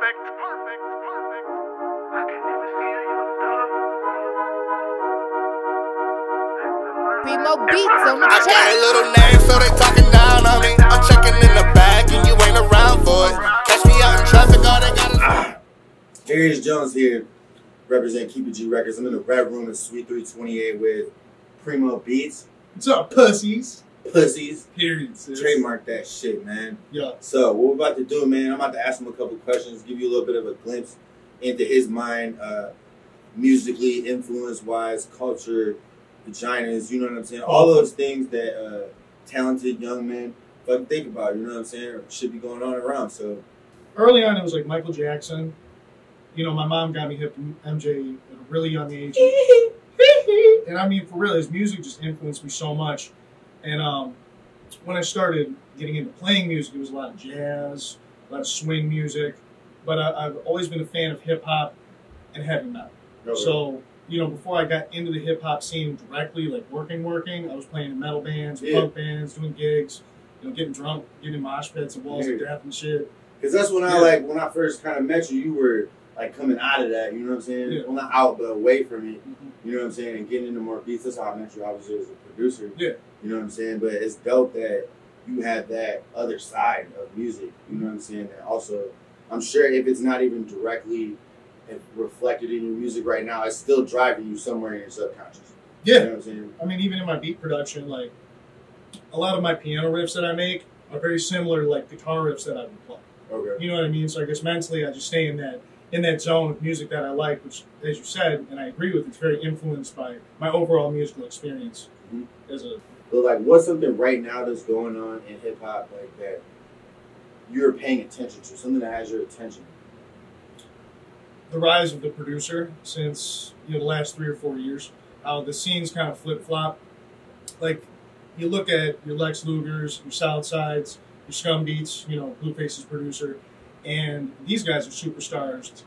perfect, perfect, perfect. I can never feel your love. PRIMOBeats on the I track. got a little name, so they talking down on me. I'm checking in the bag, and you ain't around for it. Catch me out in traffic, all they got is Aareus Jones here, represent Keep It G Records. I'm in the Red Room at Suite 328 with PRIMOBeats. What's up, pussies? Pussies. Period, sis. Trademark that shit, man. Yeah. So what we're about to do, man, I'm about to ask him a couple questions, give you a little bit of a glimpse into his mind, musically, influence-wise, culture, vaginas, you know what I'm saying? All those things that talented young men fucking think about, you know what I'm saying? Or should be going on around, so. Early on, it was like Michael Jackson. You know, my mom got me hip to MJ at a really young age. And I mean, for real, his music just influenced me so much. And when I started getting into playing music, it was a lot of jazz, a lot of swing music. But I've always been a fan of hip-hop and heavy metal. Okay. So, you know, before I got into the hip-hop scene directly, like working, I was playing in metal bands, punk bands, doing gigs, you know, getting drunk, getting in mosh pits and walls of death and shit. Because that's when when I first kind of met you, you were like coming out of that, you know what I'm saying? Yeah. Well, not out, but away from it, you know what I'm saying? And getting into more beats. That's how I met you, obviously, as a producer. Yeah. You know what I'm saying? But it's dope that you have that other side of music, you know what I'm saying? And also, I'm sure if it's not even directly reflected in your music right now, it's still driving you somewhere in your subconscious. Yeah. You know what I'm saying? I mean, even in my beat production, like, a lot of my piano riffs that I make are very similar to, like, guitar riffs that I would play. Okay. You know what I mean? So I guess mentally I just stay in that zone of music that I like, which, as you said, and I agree with, it's very influenced by my overall musical experience as a... But, like, what's something right now that's going on in hip-hop, like, that you're paying attention to? Something that has your attention? The rise of the producer since, you know, the last 3 or 4 years. How the scenes kind of flip-flop. Like, you look at your Lex Lugers, your Southsides, your Scum Beats, you know, Blueface's producer, and these guys are superstars,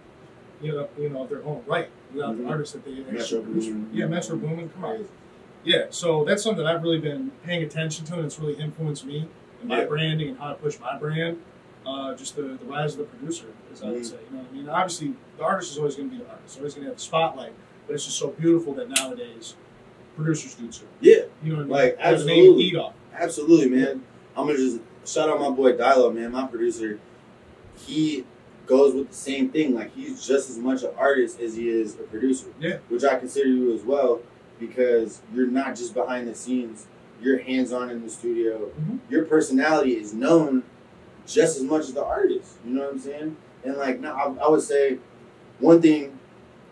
you know, of their own right, without the artists that they actually produce. Yeah, Metro Boomin, come on. Yeah, so that's something I've really been paying attention to, and it's really influenced me and my branding and how to push my brand. Just the rise of the producer, as I would say. You know what I mean? Obviously, the artist is always going to be the artist, always going to have the spotlight, but it's just so beautiful that nowadays producers do too. Yeah. You know what I mean? Like, There's a name to eat off. Absolutely, man. I'm going to just shout out my boy Dilo, man, my producer. He goes with the same thing. Like, he's just as much an artist as he is a producer. Yeah. Which I consider you as well, because you're not just behind the scenes. You're hands-on in the studio. Your personality is known just as much as the artist. You know what I'm saying? And, like, now I would say one thing,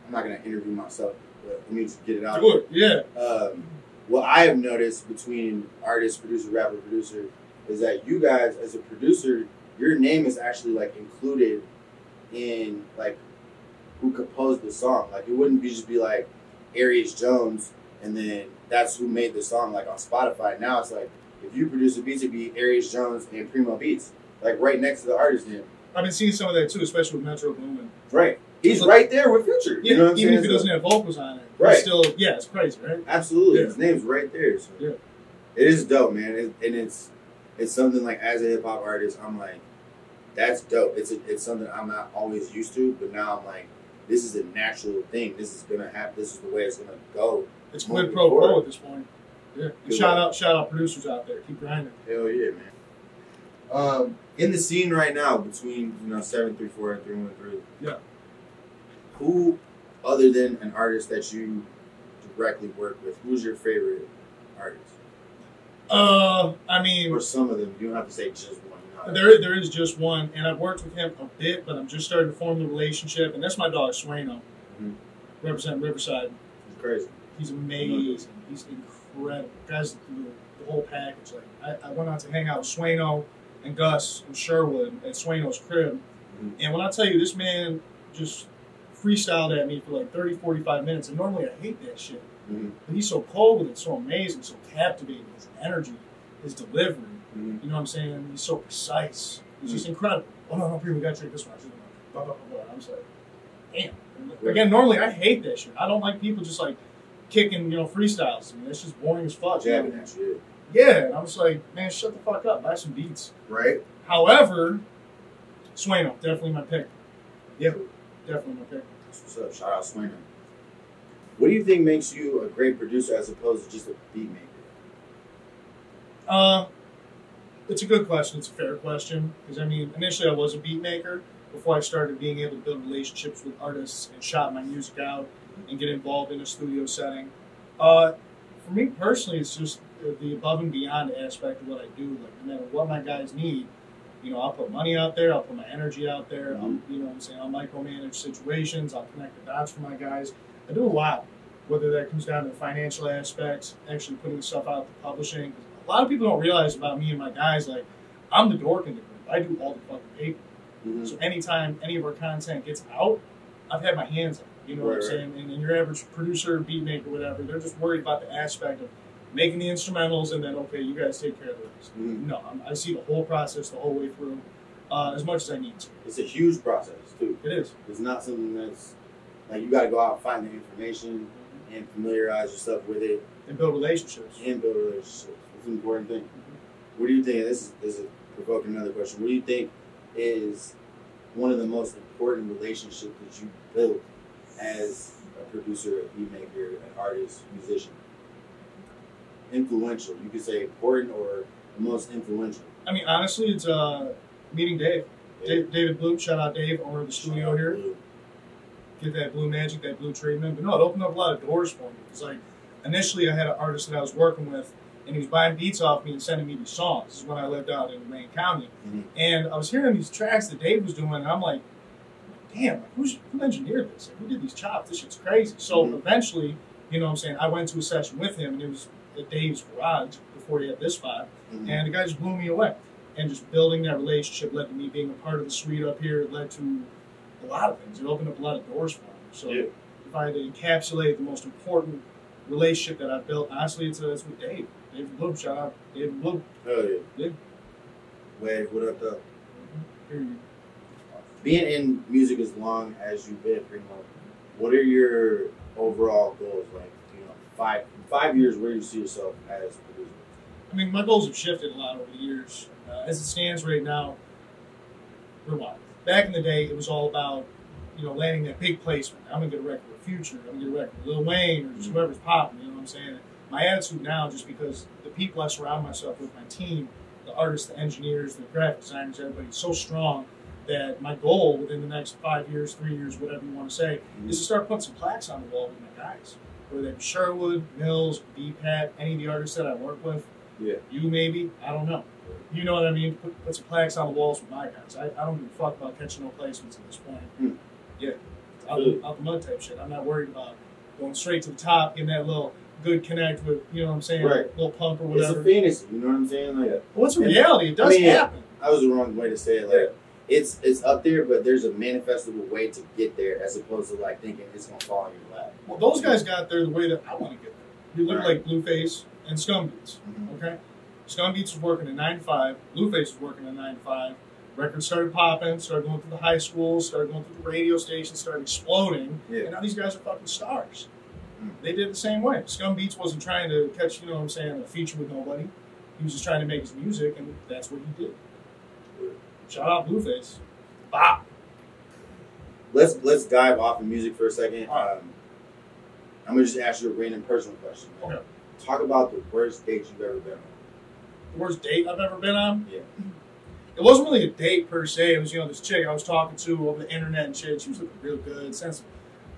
I'm not going to interview myself, but let me just get it out there. Yeah. What I have noticed between artist, producer, rapper, producer is that you guys, as a producer, your name is actually, like, included in, like, who composed the song. Like, it wouldn't just be like Aareus Jones and then that's who made the song, like, on Spotify. Now it's like, if you produce a beat, it'd be Aareus Jones and PRIMOBeats, like, right next to the artist name. I've been seeing some of that too, especially with Metro Boomin. Right. He's right there with Future. Yeah, you know what I'm even saying? if he doesn't have vocals on it. Right. Still, yeah, it's crazy, right? Absolutely. Yeah. His name's right there. So. Yeah. It is dope, man. And it's something, like, as a hip-hop artist, I'm like, that's dope. It's something I'm not always used to, but now I'm like, this is a natural thing. This is gonna happen. This is the way it's gonna go. It's quid pro quo at this point. Yeah. Shout out producers out there. Keep grinding. Hell yeah, man. In the scene right now between 734 and 313. Yeah. Who, other than an artist that you directly work with, who's your favorite artist? I mean, or some of them. You don't have to say just one. There is just one, and I've worked with him a bit, but I'm just starting to form the relationship, and that's my dog, Sueno. Represent Riverside. He's crazy. He's amazing. He's incredible. Guys, the whole package. Like, I went out to hang out with Sueno and Gus in Sherwood at Sueno's crib, and when I tell you, this man just freestyled at me for like 30, 45 minutes, and normally I hate that shit. But he's so cold with it, so amazing, so captivating. His energy, his delivery. You know what I'm saying? He's so precise. He's just incredible. Oh, no, we got to take this one. Blah, blah, blah, blah. I'm just like, damn. Again, normally I hate that shit. I don't like people just like kicking, freestyles. I mean, that's just boring as fuck. Jabbing that shit. Yeah, and I was like, man, shut the fuck up. Buy some beats. Right. However, Sueno, definitely my pick. Yeah, definitely my pick. That's what's up. Shout out Swainer. What do you think makes you a great producer as opposed to just a beat maker? It's a good question. It's a fair question. Because, I mean, initially I was a beat maker before I started being able to build relationships with artists and shop my music out and get involved in a studio setting. For me personally, it's just the above and beyond aspect of what I do. Like, no matter what my guys need, you know, I'll put money out there, I'll put my energy out there, I'll, you know what I'm saying, I'll micromanage situations, I'll connect the dots for my guys. I do a lot, whether that comes down to the financial aspects, actually putting stuff out to publishing. A lot of people don't realize about me and my guys, like, I'm the dork in the group. I do all the fucking paper. Mm-hmm. So anytime any of our content gets out, I've had my hands on it. You know what I'm saying? And your average producer, beat maker, whatever, they're just worried about the aspect of making the instrumentals and then, okay, you guys take care of the rest. Mm-hmm. No, I see the whole process the whole way through, as much as I need to. It's a huge process, too. It is. It's not something that's, like, you got to go out and find the information and familiarize yourself with it. And build relationships. It's an important thing. What do you think, this is provoking another question, what do you think is one of the most important relationships that you built as a producer, a beat maker, an artist, musician? Influential. You could say important or the most influential. I mean, honestly, it's meeting Dave. Yeah. David Bloom, shout out Dave, owner of the studio here. Get that blue magic, that blue treatment. But no, it opened up a lot of doors for me. Because, like, initially I had an artist that I was working with, and he was buying beats off me and sending me these songs. This is when I lived out in Wayne County. Mm-hmm. And I was hearing these tracks that Dave was doing, and I'm like, damn, who engineered this? Like, who did these chops? This shit's crazy. So eventually, you know what I'm saying, I went to a session with him, and it was at Dave's garage before he had this spot. And the guy just blew me away. And just building that relationship led to me being a part of the suite up here. It led to a lot of things. It opened up a lot of doors for me. So if I had to encapsulate the most important relationship that I've built, honestly, it's with Dave. David Bloom, shout out David Bloom. Oh, yeah. Wave, what up, though? Being in music as long as you've been, PRIMO, what are your overall goals? Like, you know, 5 years, where do you see yourself as a producer? I mean, my goals have shifted a lot over the years. As it stands right now, back in the day, it was all about, you know, landing that big placement. I'm going to get a record with Future. I'm going to get a record with Lil Wayne or just whoever's popping, you know what I'm saying? My attitude now, just because the people I surround myself with, my team, the artists, the engineers, the graphic designers, everybody's so strong that my goal within the next 5 years, 3 years, whatever you want to say, is to start putting some plaques on the wall with my guys. Whether they be Sherwood, Mills, B-Pat, any of the artists that I work with. Yeah. You maybe, I don't know. You know what I mean? Put some plaques on the walls with my guys. I don't give a fuck about catching no placements at this point. Yeah. Out the mud type shit. I'm not worried about going straight to the top, getting that little good connect with, you know what I'm saying, little pump or whatever. It's a fantasy, you know what I'm saying? Like, well, what's the reality? It does happen. That was the wrong way to say it. Like, it's up there, but there's a manifestable way to get there, as opposed to like thinking it's gonna fall in your lap. Well, those guys got there the way that I want to get there. You look like Blueface and Scumbeats. Okay, Scumbeats was working at 9 to 5. Blueface was working at 9 to 5. Records started popping, started going through the high schools, started going through the radio stations, started exploding, and now these guys are fucking stars. They did the same way. Scumbeats wasn't trying to catch, you know what I'm saying, a feature with nobody. He was just trying to make his music, and that's what he did. Shout out Blueface. Bop. Let's dive off of music for a second. I'm gonna just ask you a random personal question. Okay. Talk about the worst date you've ever been on. The worst date I've ever been on? Yeah. It wasn't really a date per se. It was, you know, this chick I was talking to over the internet and shit. She was looking real good, sent some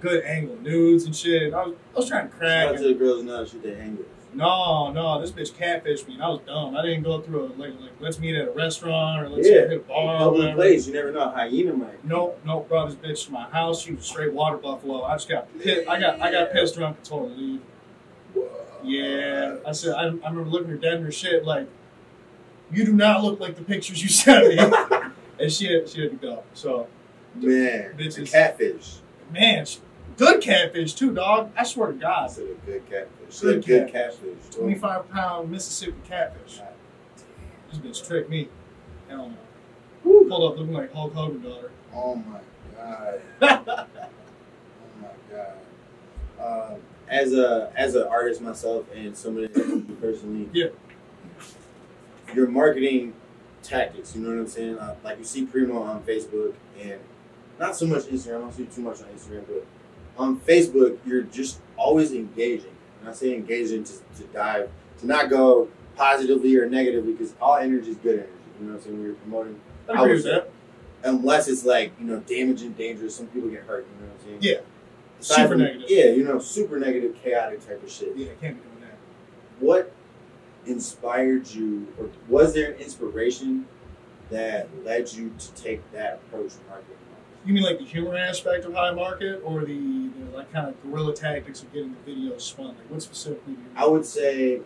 good angle nudes and shit. And I was trying to crack. Shout out to the girls now, shoot their angles. No, this bitch catfished me, and I was dumb. I didn't go through like let's meet at a restaurant or let's hit a bar. Public place, you never know. Hyena might. Nope, brought this bitch to my house. She was a straight water buffalo. I just got pissed. I got pissed drunk and told her to leave. Whoa. Yeah, I said I remember looking her dead in her shit like, you do not look like the pictures you sent me, and she had to go. So, man, bitches, catfish. Man, good catfish too, dog. I swear to God. I said a good catfish. Good catfish. 25-pound Mississippi catfish. This bitch tricked me. Hell no. Woo. Pulled up looking like Hulk Hogan daughter. Oh my God. Oh my God. As an artist myself and somebody that you personally, your marketing tactics, you know what I'm saying? Like you see PRIMO on Facebook and not so much Instagram. I don't see too much on Instagram, but on Facebook, you're just always engaging. And I say engaging to not go positively or negatively, because all energy is good energy. You know what I'm saying? When you're promoting, I agree with that. Unless it's like, you know, damaging, dangerous. Some people get hurt. You know what I'm saying? Yeah. Aside Super from, negative. Yeah, you know, super negative, chaotic type of shit. Yeah, I can't be doing that. What inspired you, or was there an inspiration that led you to take that approach to marketing? You mean like the humor aspect of how I market, or the like kind of guerrilla tactics of getting the videos spun? Like what specifically do you mean? I would say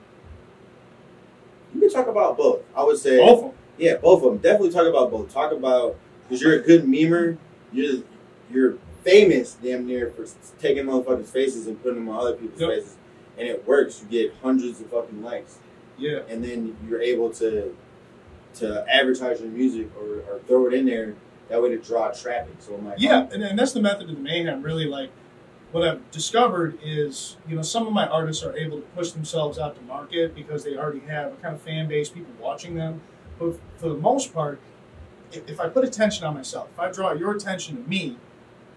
you can talk about both. I would say both of them. Yeah, both of them. Definitely talk about both. Talk about, because you're a good memer. You're famous, damn near, for taking motherfuckers' faces and putting them on other people's faces, and it works. You get hundreds of fucking likes. Yeah. And then you're able to advertise your music or throw it in there that way to draw traffic. So I'm like, yeah, and that's the method of the mayhem. Really, like what I've discovered is, you know, some of my artists are able to push themselves out to market because they already have a kind of fan base, people watching them. But for the most part, if I put attention on myself, if I draw your attention to me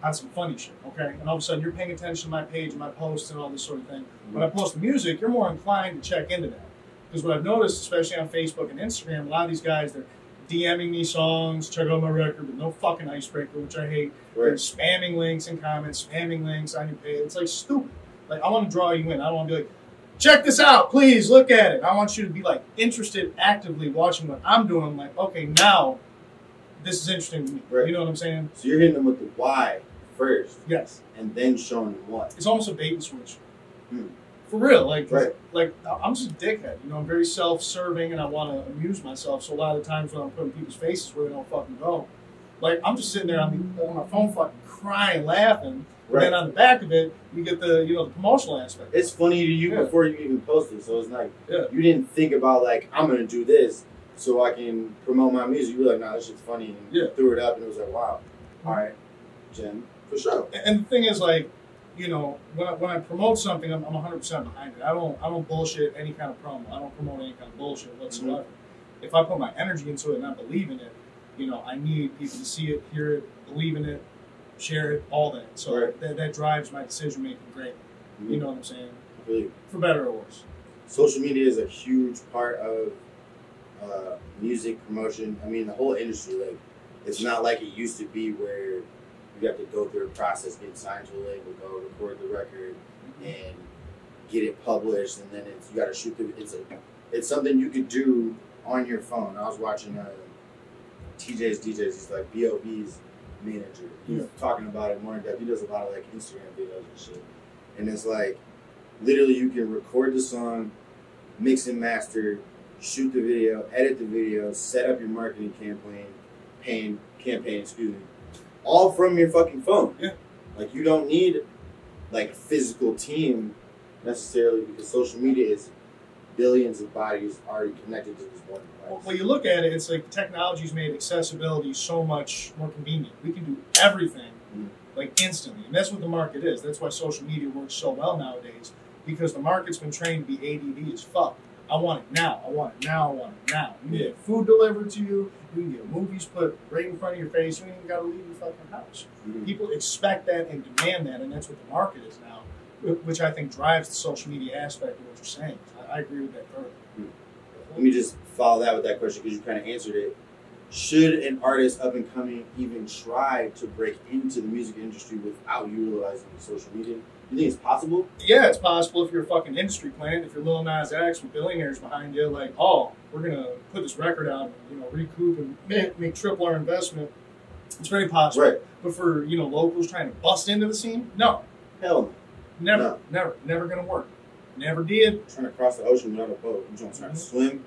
on some funny shit, okay, and all of a sudden you're paying attention to my page and my posts and all this sort of thing. When I post the music, you're more inclined to check into that. Because what I've noticed, especially on Facebook and Instagram, a lot of these guys, they're DMing me songs, check out my record, with no fucking icebreaker, which I hate. Right. They're spamming links in comments, spamming links on your page. It's like stupid. Like, I want to draw you in. I don't want to be like, check this out, please look at it. I want you to be like interested, actively watching what I'm doing. I'm like, okay, now this is interesting to me. Right. You know what I'm saying? So you're hitting them with the why first. Yes. And then showing them what. It's almost a bait and switch. Hmm. For real, like, right. Like I'm just a dickhead, you know. I'm very self-serving, and I want to amuse myself. So a lot of the times when I'm putting people's faces where they don't fucking go, like I'm just sitting there on my phone, fucking crying, laughing. Right. And then on the back of it, you get the the promotional aspect. It's funny to you before you even post it. So it's like Yeah. you didn't think about like, I'm gonna do this so I can promote my music. You're like, nah, this shit's funny, and Yeah. threw it up, and it was like, wow, all right, Jen, for sure. And the thing is, like, you know, when I promote something, I'm 100% behind it. I don't bullshit any kind of promo. I don't promote any kind of bullshit whatsoever. Mm-hmm. If I put my energy into it and I believe in it, you know, I need people to see it, hear it, believe in it, share it, all that. So right. that drives my decision making great. Mm-hmm. You know what I'm saying? Really. For better or worse. Social media is a huge part of music promotion. I mean, the whole industry. Like, it's not like it used to be where you have to go through a process, get signed to a label, go record the record, and get it published, and then you got to shoot the. It's something you could do on your phone. I was watching TJ's DJs. He's like B.O.B.'s manager. He's talking about it more in depth. He does a lot of like Instagram videos and shit, and it's like literally you can record the song, mix and master, shoot the video, edit the video, set up your marketing campaign, excuse me. All from your fucking phone. Yeah. Like, you don't need like a physical team necessarily, because social media is billions of bodies already connected to this one device. Well, you look at it, it's like technology's made accessibility so much more convenient. We can do everything like instantly, and that's what the market is. That's why social media works so well nowadays, because the market's been trained to be ADD as fuck. I want it now. I want it now. I want it now. You can get food delivered to you. You can get movies put right in front of your face. You ain't even got to leave your fucking house. Mm-hmm. People expect that and demand that, and that's what the market is now, which I think drives the social media aspect of what you're saying. I agree with that thoroughly. Let me just follow that with that question, because you kind of answered it. Should an artist up and coming even try to break into the music industry without utilizing social media? You think it's possible? Yeah, it's possible if you're a fucking industry plant. If you're Lil Nas X with billionaires behind you, like, oh, we're going to put this record out and, recoup and make triple our investment. It's very possible. Right. But for, locals trying to bust into the scene, no. Hell no. Never going to work. Never did. Trying to cross the ocean without a boat. You're trying to swim.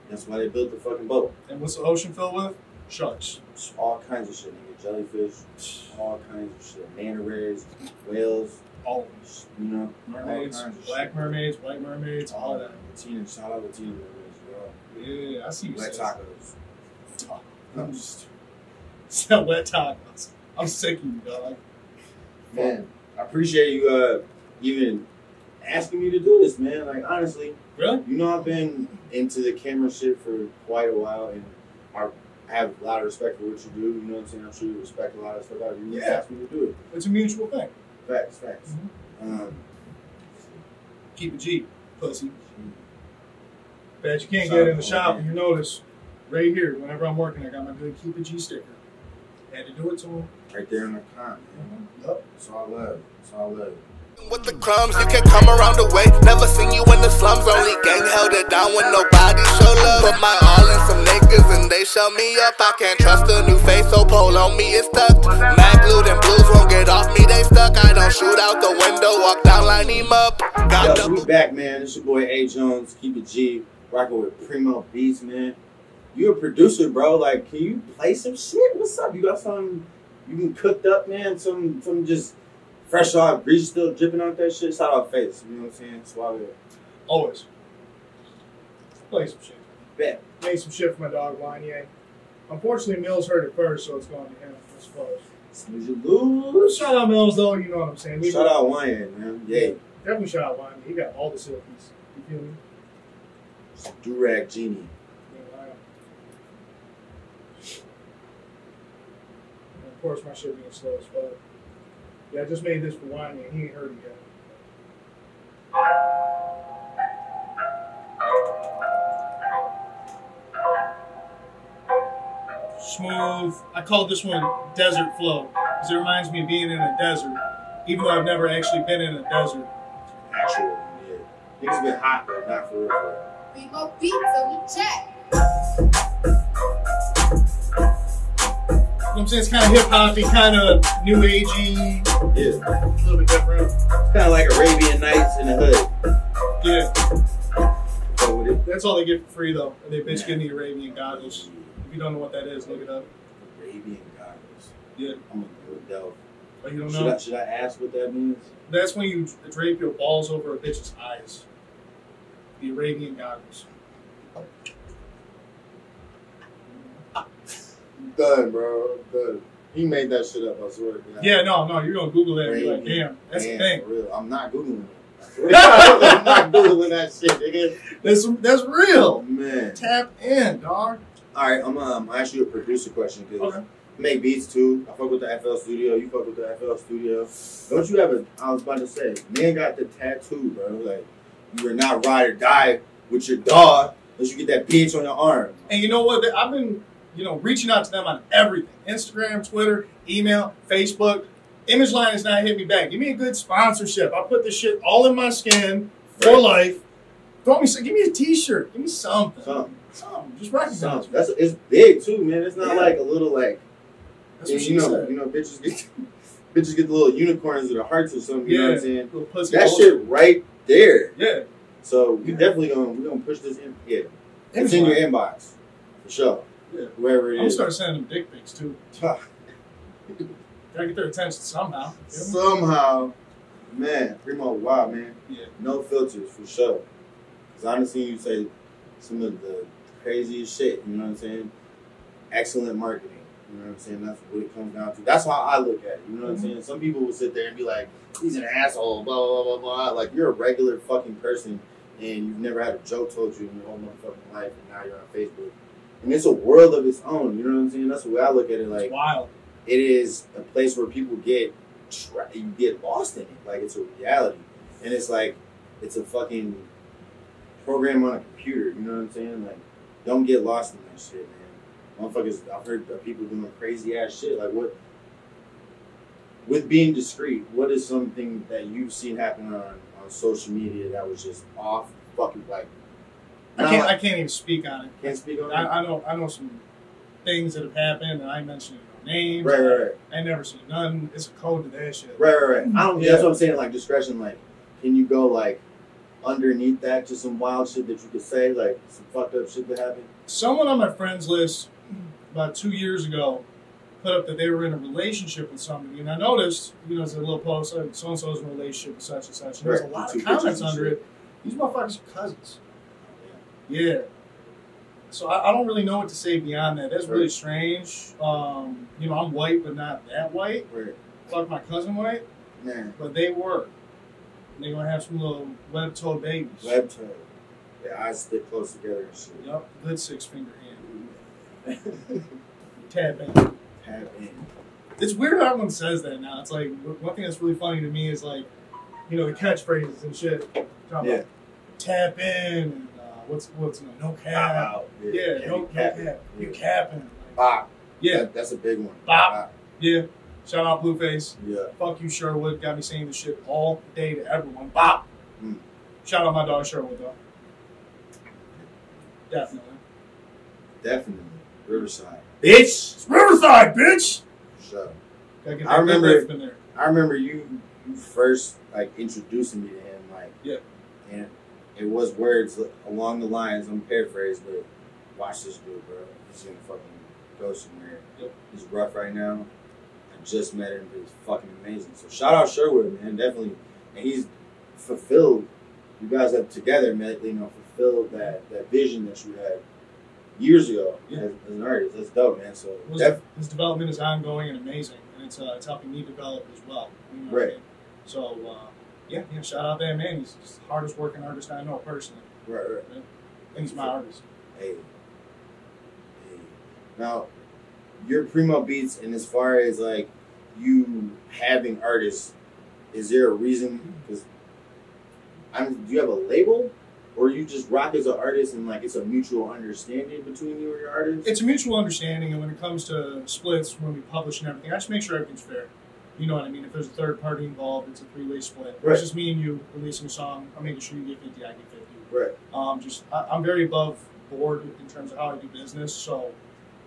That's why they built the fucking boat. And what's the ocean filled with? Sharks. All kinds of shit, nigga. Jellyfish, all kinds of shit. Manta rays, whales. All of them. Mermaids, black mermaids, white mermaids, all of that. Shout out Latina mermaids, bro. Yeah, I see you. Wet tacos. I'm just sell wet tacos. I'm sick of you, dog. Man, I appreciate you even asking me to do this, man. Like, honestly. Really? I've been into the camera shit for quite a while, and I I have a lot of respect for what you do. You know what I'm saying? I'm sure you respect a lot of stuff out of you. Yeah. Ask me to do it. It's a mutual thing. Facts. Keep it G, pussy. Bet you can't get in the shop and you notice right here, whenever I'm working, I got my good Keep It G sticker. Had to do it to him. Right there in the comment, man. Yep. That's all love. That's all love. With the crumbs, you can come around the way. Never seen you in the slums, only gang held it down when nobody show love. Put my all in some niggas and they show me up. I can't trust a new face, so pole on me is stuck. Mad glued and blues won't get off me, they stuck. I don't shoot out the window, walk down, line him up. Yo, we back, man. It's your boy A Jones, Keep It G, rocking with PRIMOBeats, man. You a producer, bro. Like, can you play some shit? What's up? You got something you can cooked up, man? Some just fresh off, grease still dripping out that shit. Shout out face, you know what I'm saying? Swallow it. Always. Play some shit. Bet. Made some shit for my dog, Wanye. Unfortunately, Mills heard it first, so it's going to him, I suppose. Snooze you lose. Shout out Mills, though, you know what I'm saying. Shout out Wyan, man. Yeah. Definitely shout out Wanye. He got all the silkies. You feel me? Durag Genie. Yeah, and of course, my shit being slow as fuck. Yeah, I just made this for Wanye, and he ain't heard it yet. Smooth. I called this one Desert Flow because it reminds me of being in a desert, even though I've never actually been in a desert. Actually, yeah. Niggas been hot, but not for real. PRIMOBeats on the check. You know what I'm saying? It's kind of hip-hoppy, kind of new agey. Yeah. A little bit different. It's kind of like Arabian Nights in the hood. Yeah. So with it. That's all they get for free, though. They bitch getting the Arabian goggles. If you don't know what that is, look it up. Arabian goggles. Yeah. I'm gonna do it though. Oh, you don't know? Should I ask what that means? That's when you drape your balls over a bitch's eyes. The Arabian goggles. Done, bro. Done. He made that shit up, I swear to God. Yeah, no, you're gonna Google that and be like, damn, that's the thing. For real. I'm not Googling it. I'm not Googling that shit, nigga. That's real. Oh, man. Tap in, dog. Alright, I'm ask you a producer question because Okay. I make beats too. I fuck with the FL Studio. You fuck with the FL Studio. Don't you have I was about to say, man got the tattoo, bro. Like, you are not ride or die with your dog unless you get that bitch on your arm. And you know what? I've been, reaching out to them on everything. Instagram, Twitter, email, Facebook. Image Line has not hit me back. Give me a good sponsorship. I put this shit all in my skin for life. Give me a t-shirt. Give me something. Something. Just recognize me. It's big too, man. It's not like a little like. That's what she said. Bitches get the little unicorns or the hearts or something. You know what I'm saying? Little pussy that shit right there. Yeah. So we definitely gonna push this in. Yeah. It's in your inbox for sure. Yeah. Wherever it I'm is. gonna start sending them dick pics too. Gotta get their attention somehow. Somehow, man, Primo, wow, man. Yeah. No filters for sure. Cause I done seen you say some of the craziest shit. You know what I'm saying? Excellent marketing. You know what I'm saying? That's what it comes down to. That's how I look at it. You know what I'm saying? Some people will sit there and be like, he's an asshole, blah, blah, blah, blah. Like, you're a regular fucking person and you've never had a joke told you in your whole motherfucking life and now you're on Facebook. And it's a world of its own. You know what I'm saying? That's the way I look at it. Like, it's wild. It is a place where people you get lost in it. Like, it's a reality. And it's like, it's a fucking program on a computer. You know what I'm saying? Like, don't get lost in that shit, man. Motherfuckers, I've heard of people doing crazy ass shit. Like, what? With being discreet, what is something that you've seen happen on social media that was just off fucking like? I can't even speak on it. Can't speak on it. I know some things that have happened, and I mentioned no names. Right. I never seen none. It's a code to that shit. Right. I don't. That's what I'm saying. Like discretion. Like, can you go like underneath that to some wild shit that you could say, like some fucked up shit that happened? Someone on my friends list about 2 years ago put up that they were in a relationship with somebody, and I noticed, there's a little post, like, so-and-so's in a relationship with such and such, and there's a lot of comments under it. These motherfuckers are cousins. Yeah. So I don't really know what to say beyond that. That's really strange. I'm white, but not that white. Right. Fuck my cousin white. Man. But they were. And they're going to have some little web-toed babies. Web-toed. Their eyes stick close together and shit. Yep. Good 6-finger hand. Tap in. Tap in. It's weird how everyone says that now. It's like, one thing that's really funny to me is like, you know, the catchphrases and shit. Yeah. Tap in. And, what's no cap. Wow. Yeah, no cap. Yeah. You capping. Like, Bop. yeah. That's a big one. Bop. Yeah. Shout out Blueface. Yeah. Fuck you, Sherwood. Got me saying this shit all day to everyone. Bop. Mm. Shout out my dog Sherwood, though. Definitely. Definitely. Riverside. Bitch! It's Riverside, bitch! Sure. Gotta get I that remember- riff in there. I remember you first like introducing me to him, like, Yeah. and it was words along the lines. I'm paraphrasing, but watch this dude, bro. He's gonna fucking go somewhere. Yep. He's rough right now. I just met him. He's fucking amazing. So shout out Sherwood, man, definitely. And he's fulfilled. You guys have together, man, you know, fulfilled that vision that you had years ago as an artist. That's dope, man. So His development is ongoing and amazing, and it's helping me develop as well. You know what I Right. mean? So yeah, shout out that man. He's the hardest working artist I know personally. right. I think he's my artist. Hey. Now, your PRIMOBeats, and as far as like you having artists, is there a reason? Because do you have a label, or you just rock as an artist and like it's a mutual understanding between you and your artist? It's a mutual understanding, and when it comes to splits, when we publish and everything, I just make sure everything's fair. You know what I mean? If there's a third party involved, it's a three-way split. If Right. it's just me and you releasing a song, I'm making sure you get 50, I get 50. Right. I'm very above board in terms of how I do business. So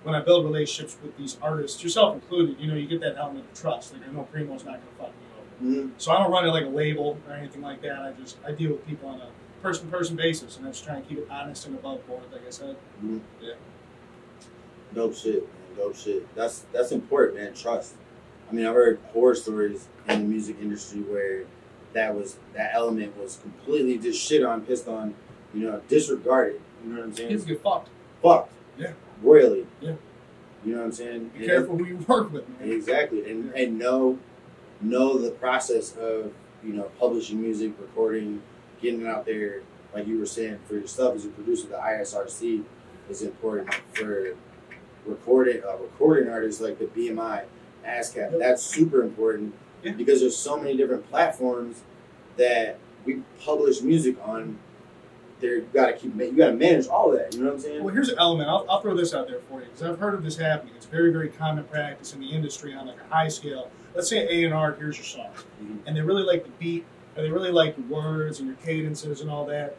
when I build relationships with these artists, yourself included, you know, you get that element of trust. Like I know Primo's not going to fuck me over. Mm-hmm. So I don't run it like a label or anything like that. I deal with people on a person-to-person basis, and I just try and keep it honest and above board, like I said. Mm-hmm. Yeah. Dope shit, man. Dope shit. That's important, man. Trust. I mean, I've heard horror stories in the music industry where that element was completely just shit on, pissed on, you know, disregarded. You know what I'm saying? People get fucked. Fucked. Yeah. Royally. Yeah. You know what I'm saying? Be careful who you work with, man. Exactly. And know the process of, you know, publishing music, recording, getting it out there. Like you were saying, for yourself as a producer, the ISRC is important for recording artists like the BMI, ASCAP. Yep. That's super important because there's so many different platforms that we publish music on. You gotta manage all of that. You know what I'm saying? Well, here's an element. I'll throw this out there for you because I've heard of this happening. It's very, very common practice in the industry on like a high scale. Let's say A&R, here's your song, and they really like the beat, and they really like the words and your cadences and all that.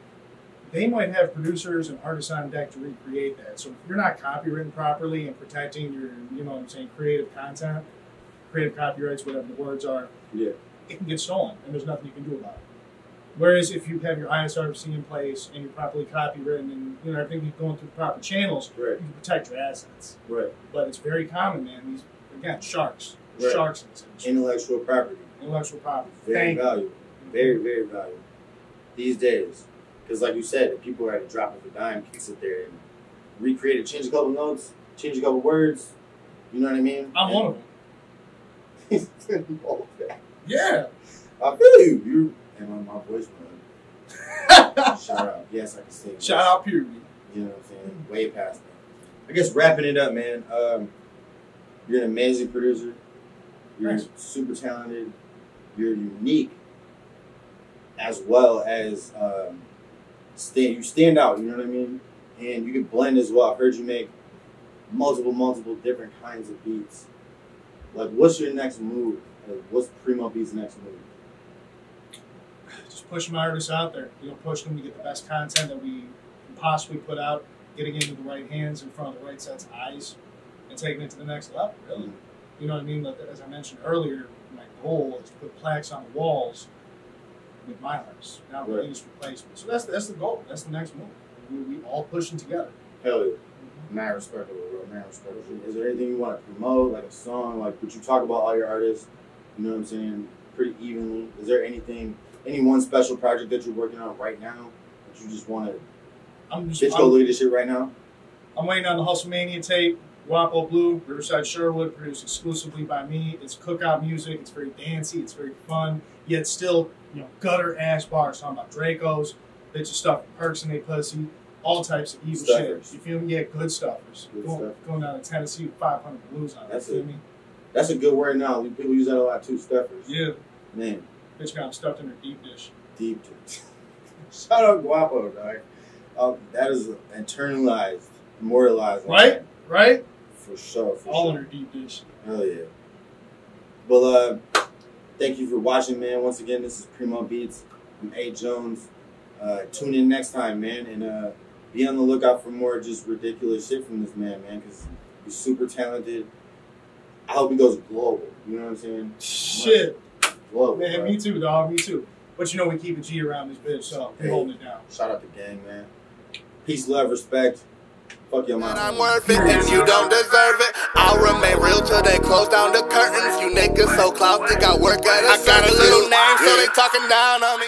They might have producers and artists on deck to recreate that. So if you're not copywritten properly and protecting your, you know what I'm saying, creative content, creative copyrights, whatever the words are, it can get stolen, and there's nothing you can do about it. Whereas if you have your ISRC in place and you're properly copywritten and you know everything going through the proper channels, you can protect your assets. Right. But it's very common, man. These again sharks, Right. sharks in this industry. Intellectual property. Intellectual property. Very Thank you. valuable. Very, very valuable. These days. Because like you said, if people are at a drop of a dime, can sit there and recreate it, change a couple notes, change a couple words. You know what I mean? I'm one of them. Yeah. I feel you. You and my voice, man. Shout out. Yes, I can sing. Shout out Puberty. You know what I'm saying? Way past that. I guess wrapping it up, man. You're an amazing producer. You're Thanks. super talented. You're unique, as well as you stand out. You know what I mean? And you can blend as well. I've heard you make multiple different kinds of beats. Like, what's your next move? Like, what's PRIMOBeats' next move? Just pushing my artists out there. You know, push them to get the best content that we can possibly put out, getting into the right hands in front of the right sets of eyes, and taking it to the next level, really. You know what I mean? Like, as I mentioned earlier, my goal is to put plaques on the walls with my artists, not with industry placement. So that's the goal. That's the next move. We all pushing together. Hell yeah. Mad respectable, bro. Mad respectable. Is there anything you want to promote, like a song? Like, would you talk about all your artists, you know what I'm saying, pretty evenly? Is there any one special project that you're working on right now that you just want to go look at this shit right now? I'm waiting on the Hustlemania tape, Guapo Blue, Riverside Sherwood, produced exclusively by me. It's cookout music. It's very dancey. It's very fun, yet still, you know, gutter ass bars talking about Dracos, bitches stuff, perks in they pussy, all types of evil Stuffers. shit. You feel me? Yeah, good stuffers. Good Going down to Tennessee with 500 blues on it. That's You feel it. me? That's a good word now. People use that a lot too. Stuffers. Yeah. Man, Bitch got them stuffed in her deep dish. deep. Shout out Guapo, dog. That is internalized, immortalized. Right? Right? For sure. For All sure. in her deep dish. Hell yeah. Well, thank you for watching, man. Once again, this is PRIMOBeats. I'm A. Jones. Tune in next time, man, and be on the lookout for more just ridiculous shit from this man, because he's super talented. I hope he goes global. You know what I'm saying? Shit. Global, Man, bro. me too, dog. Me too. But you know we keep a G around this bitch, so we're Hey. holding it down. Shout out to gang, man. Peace, love, respect. Fuck your And I'm mama. worth it if you don't deserve it. I'll remain real till they close down the curtains. You niggas so clout, think I work at a I got a little name, so they talking down on me.